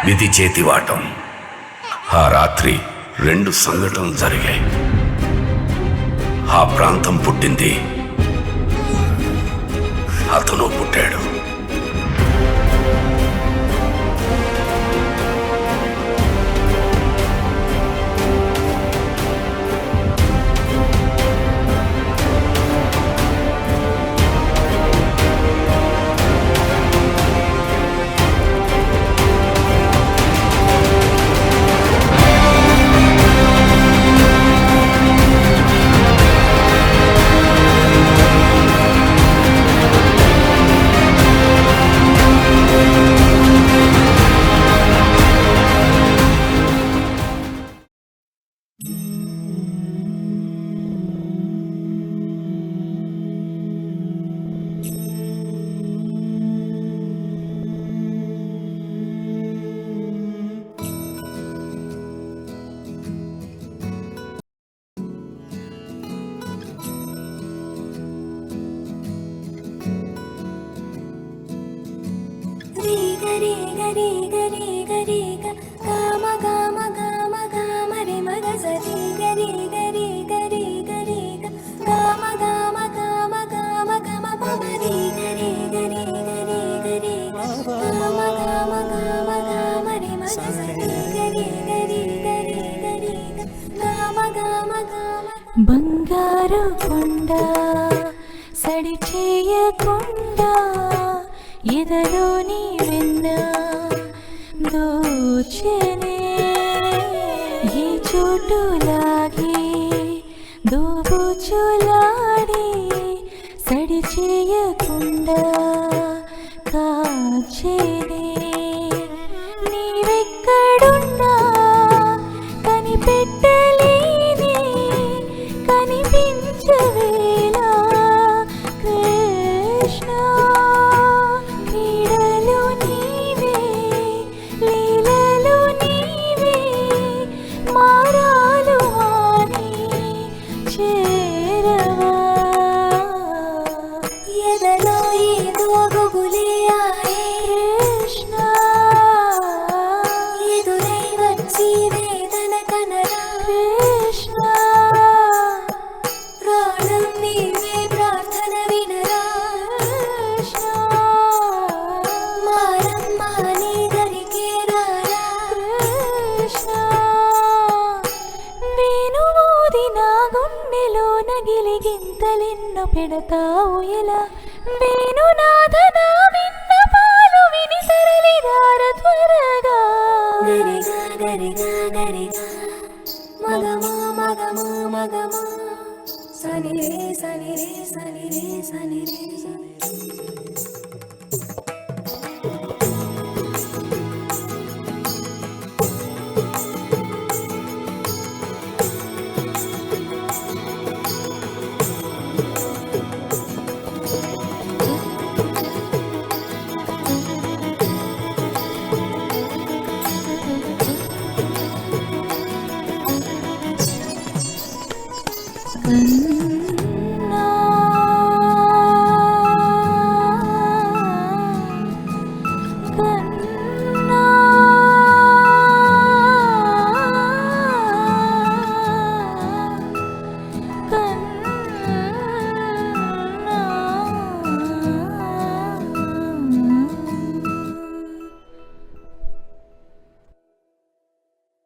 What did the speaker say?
విధి చేతివాటం. ఆ రాత్రి 2 సంఘటనలు జరిగాయి. ఆ ప్రాంతం పుట్టింది, అతను పుట్టాడు. బంగారు కొండ సడి చేయకుండా ఎదలోని వెన్న దోచనే, ఈ చోటులాగి దోబుచులాడి సడి చేయకుండా కాచేనే. నీవెక్కడున్నా కనిపెట్టలేని కనిపించవేలా కృష్ణ. క్రీడలు నీవే, లీలలు నీవే, మారాలు మాని చేరవా. ఎదలో ఏదో గుబులే ఆయే కృష్ణ, ఎదురై వచ్చి వేదన కనరా కృష్ణ. ప్రాణం నీవే, ప్రార్థన వినరా కృష్ణ. మారమ్మా నీ దరికే రారా కృష్ణ. వేణువూది నా గుండెలో నగిలి గింతలెన్నో పెడతావు ఎలా. వేణునాథ నా విన్నపాలు విని తరలిరార త్వరగా. గరిగా గరిగా గరిగా మగమా మగమా మగమా సని రే సని రే సని రే సని రే.